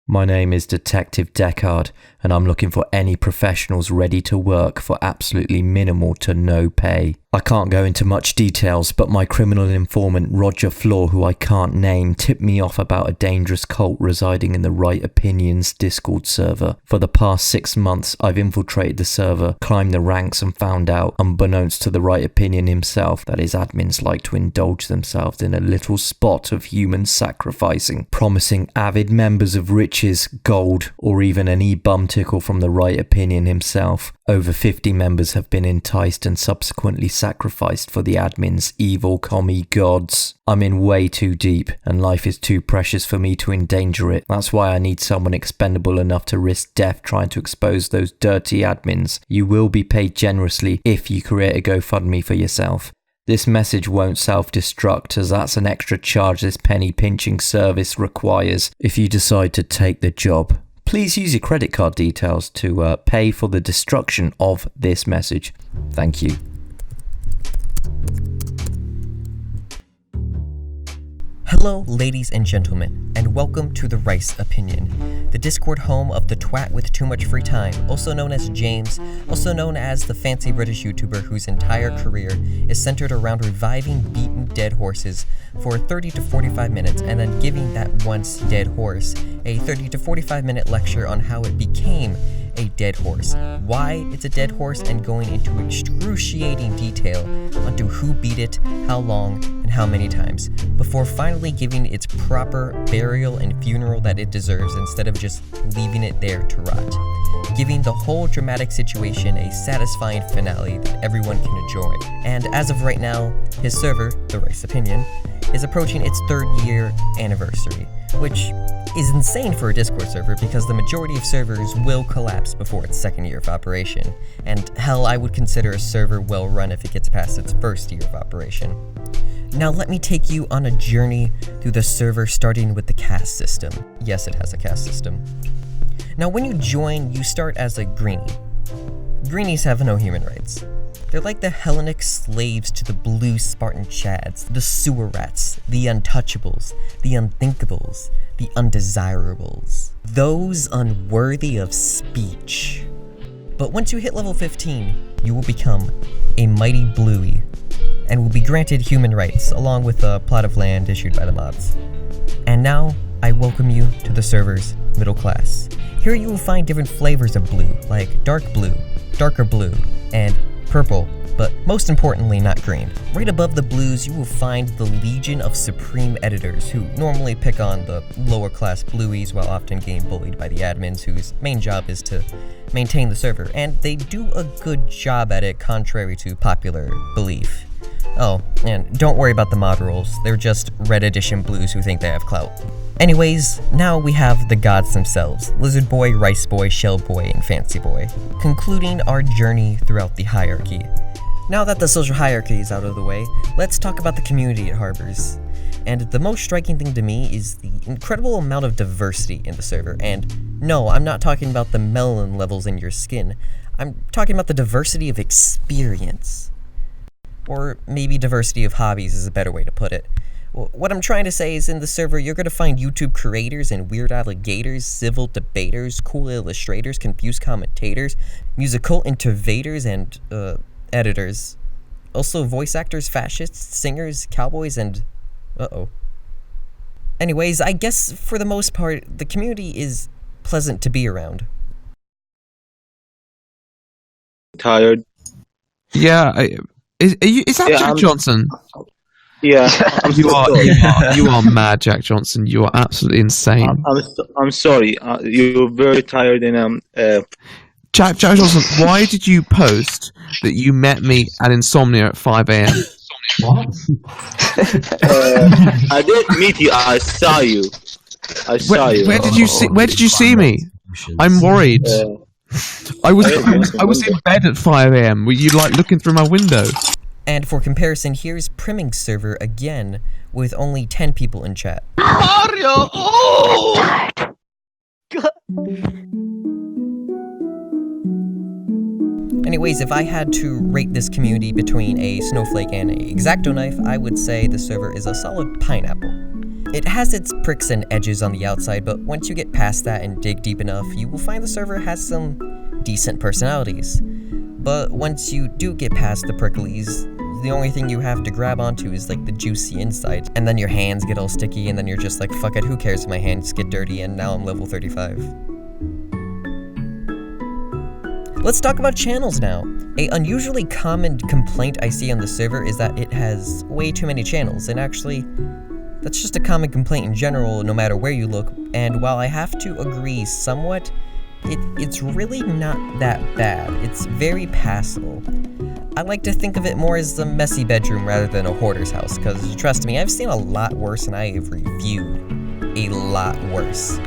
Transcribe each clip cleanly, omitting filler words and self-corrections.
My name is Detective Deckard, and I'm looking for any professionals ready to work for absolutely minimal to no pay. I can't go into much details, but my criminal informant Roger Flaw, who I can't name, tipped me off about a dangerous cult residing in the Right Opinions Discord server. For the past 6 months, I've infiltrated the server, climbed the ranks, and found out, unbeknownst to the Right Opinion himself, that his admins like to indulge themselves in a little spot of human sacrificing, promising avid members of riches, gold, or even an e-bum tickle from the Right Opinion himself. Over 50 members have been enticed and subsequently sacrificed for the admin's evil commie gods. I'm in way too deep, and life is too precious for me to endanger it. That's why I need someone expendable enough to risk death trying to expose those dirty admins. You will be paid generously if you create a GoFundMe for yourself. This message won't self-destruct, as that's an extra charge this penny-pinching service requires if you decide to take the job. Please use your credit card details to pay for the destruction of this message. Thank you. Hello, ladies and gentlemen, and welcome to The Rice Opinion, the Discord home of the twat with too much free time, also known as James, also known as the fancy British YouTuber whose entire career is centered around reviving beaten dead horses for 30 to 45 minutes and then giving that once dead horse a 30 to 45 minute lecture on how it became a dead horse, why it's a dead horse, and going into excruciating detail onto who beat it, how long, and how many times, before finally giving its proper burial and funeral that it deserves instead of just leaving it there to rot, giving the whole dramatic situation a satisfying finale that everyone can enjoy. And as of right now, his server, The Rice Opinion, is approaching its 3rd year anniversary, which is insane for a Discord server because the majority of servers will collapse before its 2nd year of operation, and hell, I would consider a server well run if it gets past its 1st year of operation. Now let me take you on a journey through the server, starting with the caste system. Yes, it has a caste system. Now when you join, you start as a greenie. Greenies have no human rights. They're like the Hellenic slaves to the blue Spartan chads, the sewer rats, the untouchables, the unthinkables, the undesirables, those unworthy of speech. But once you hit level 15, you will become a mighty bluey, and will be granted human rights, along with a plot of land issued by the mods. And now, I welcome you to the server's middle class. Here you will find different flavors of blue, like dark blue, darker blue, and purple, but most importantly not green. Right above the blues, you will find the Legion of Supreme Editors, who normally pick on the lower class blueies while often getting bullied by the admins, whose main job is to maintain the server, and they do a good job at it contrary to popular belief. Oh, and don't worry about the mod rules, they're just Red Edition blues who think they have clout. Anyways, now we have the gods themselves, Lizard Boy, Rice Boy, Shell Boy, and Fancy Boy, concluding our journey throughout the hierarchy. Now that the social hierarchy is out of the way, let's talk about the community it harbors. And the most striking thing to me is the incredible amount of diversity in the server, and no, I'm not talking about the melanin levels in your skin, I'm talking about the diversity of experience. Or maybe diversity of hobbies is a better way to put it. What I'm trying to say is in the server, you're going to find YouTube creators and weird alligators, civil debaters, cool illustrators, confused commentators, musical intervators, and editors. Also voice actors, fascists, singers, cowboys, and Anyways, I guess for the most part, the community is pleasant to be around. Tired. Yeah, is that Jack Johnson? Yeah, you are mad, Jack Johnson. You are absolutely insane. I'm sorry. You're very tired, and Jack Johnson, why did you post that you met me at Insomnia at 5 a.m? What? I didn't meet you. I saw you. Where did you see me? I'm worried. I was in bed at 5 a.m. Were you like looking through my window? And for comparison, here's Primming's server again, with only 10 people in chat. Mario! Oh! Anyways, if I had to rate this community between a snowflake and a X-Acto knife, I would say the server is a solid pineapple. It has its pricks and edges on the outside, but once you get past that and dig deep enough, you will find the server has some decent personalities. But once you do get past the pricklies, the only thing you have to grab onto is like the juicy inside, and then your hands get all sticky, and then you're just like, fuck it, who cares if my hands get dirty, and now I'm level 35. Let's talk about channels now. An unusually common complaint I see on the server is that it has way too many channels, and actually, that's just a common complaint in general, no matter where you look, and while I have to agree somewhat, it's really not that bad. It's very passable. I like to think of it more as a messy bedroom rather than a hoarder's house, because trust me, I've seen a lot worse and I have reviewed a lot worse.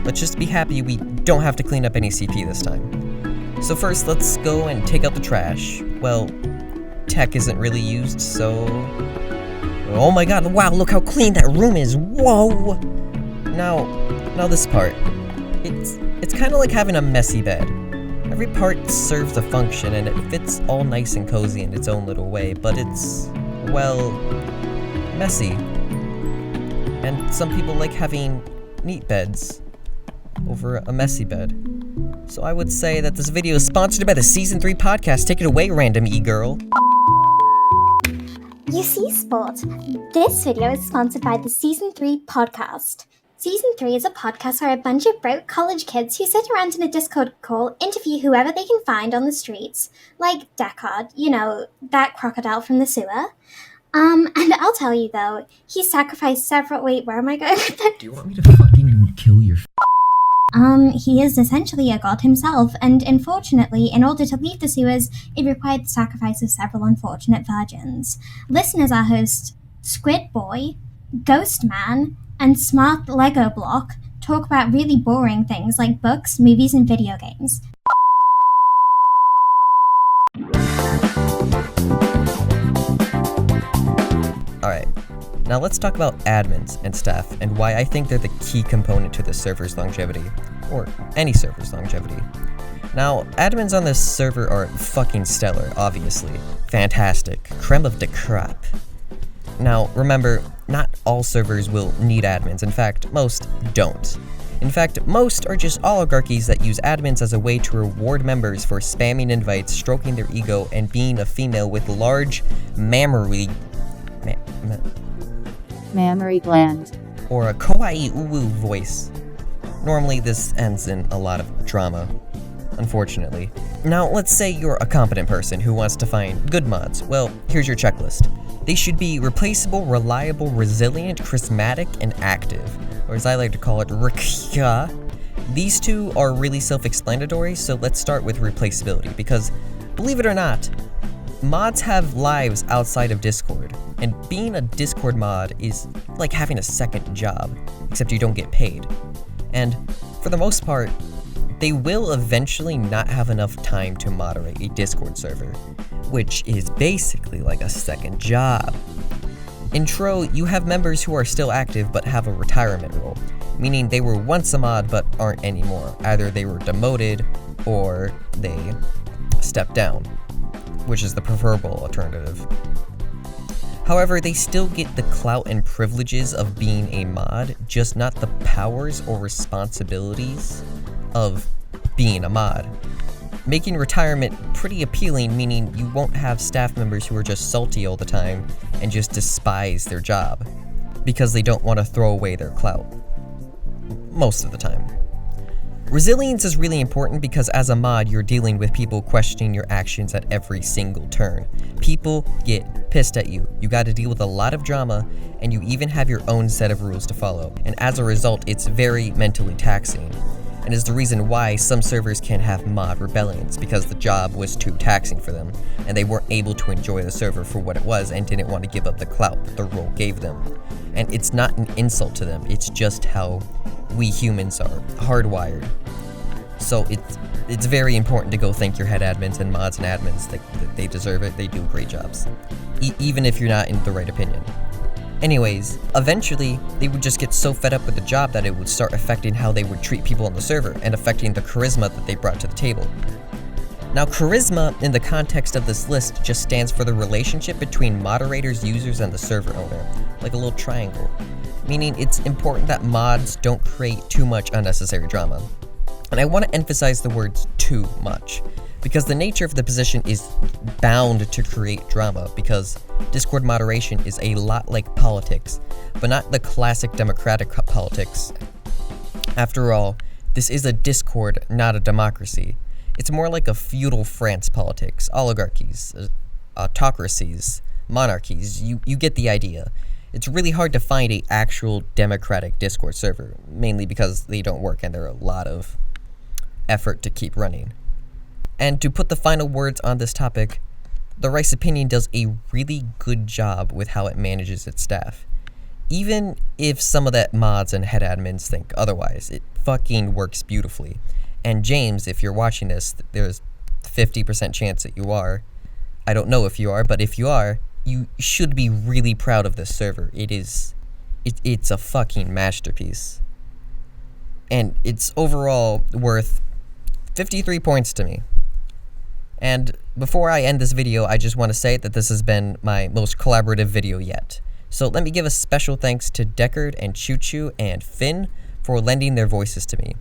Let's just be happy we don't have to clean up any CP this time. So first, let's go and take out the trash. Well, tech isn't really used, so... Oh my god, wow, look how clean that room is, whoa! Now this part. It's kind of like having a messy bed. Every part serves a function, and it fits all nice and cozy in its own little way, but it's, well, messy. And some people like having neat beds over a messy bed. So I would say that this video is sponsored by the Season 3 podcast. Take it away, random e-girl. You see, Sport, this video is sponsored by the Season 3 podcast. Season 3 is a podcast where a bunch of broke college kids who sit around in a Discord call interview whoever they can find on the streets. Like Deckard, you know, that crocodile from the sewer. And I'll tell you though, he sacrificed several- wait, where am I going with that? Do you want me to fucking kill your He is essentially a god himself, and unfortunately, in order to leave the sewers, it required the sacrifice of several unfortunate virgins. Listen as our host, Squid Boy, Ghost Man, and Smart Lego Block talk about really boring things like books, movies, and video games. Alright, now let's talk about admins and staff and why I think they're the key component to the server's longevity, or any server's longevity. Now, admins on this server are fucking stellar, obviously. Fantastic. Creme of the crop. Now, remember, not all servers will need admins. In fact, most don't. In fact, most are just oligarchies that use admins as a way to reward members for spamming invites, stroking their ego, and being a female with large mammary gland, or a kawaii uwu voice. Normally, this ends in a lot of drama, unfortunately. Now, let's say you're a competent person who wants to find good mods. Well, here's your checklist. They should be replaceable, reliable, resilient, charismatic, and active, or as I like to call it, RKA. These two are really self-explanatory, so let's start with replaceability, because, believe it or not, mods have lives outside of Discord, and being a Discord mod is like having a second job, except you don't get paid. And for the most part, they will eventually not have enough time to moderate a Discord server, which is basically like a second job. In Tro, you have members who are still active but have a retirement role, meaning they were once a mod but aren't anymore. Either they were demoted or they stepped down, which is the preferable alternative. However, they still get the clout and privileges of being a mod, just not the powers or responsibilities of being a mod. Making retirement pretty appealing, meaning you won't have staff members who are just salty all the time and just despise their job, because they don't want to throw away their clout. Most of the time. Resilience is really important because as a mod, you're dealing with people questioning your actions at every single turn. People get pissed at you. You gotta deal with a lot of drama, and you even have your own set of rules to follow. And as a result, it's very mentally taxing. And is the reason why some servers can have mod rebellions, because the job was too taxing for them, and they weren't able to enjoy the server for what it was and didn't want to give up the clout that the role gave them. And it's not an insult to them, it's just how we humans are hardwired. So it's very important to go thank your head admins and mods and admins. They deserve it, they do great jobs. Even if you're not in the right opinion. Anyways, eventually, they would just get so fed up with the job that it would start affecting how they would treat people on the server and affecting the charisma that they brought to the table. Now, charisma, in the context of this list, just stands for the relationship between moderators, users, and the server owner, like a little triangle. meaning it's important that mods don't create too much unnecessary drama. And I want to emphasize the words too much, because the nature of the position is bound to create drama, because Discord moderation is a lot like politics, but not the classic democratic politics. After all, this is a Discord, not a democracy. It's more like a feudal France politics, oligarchies, autocracies, monarchies. You get the idea. It's really hard to find an actual democratic Discord server, mainly because they don't work and they're a lot of effort to keep running. And to put the final words on this topic, the Rice Opinion does a really good job with how it manages its staff. Even if some of that mods and head admins think otherwise, it fucking works beautifully. And James, if you're watching this, there's 50% chance that you are. I don't know if you are, but if you are, you should be really proud of this server. It's a fucking masterpiece. And it's overall worth 53 points to me. And before I end this video, I just want to say that this has been my most collaborative video yet. So let me give a special thanks to Deckard and Choo Choo and Finn for lending their voices to me,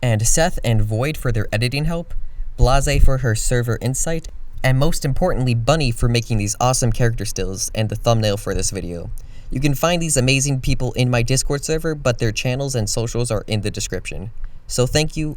and Seth and Void for their editing help, Blase for her server insight, and most importantly Bunny for making these awesome character stills and the thumbnail for this video. You can find these amazing people in my Discord server, but their channels and socials are in the description. So thank you.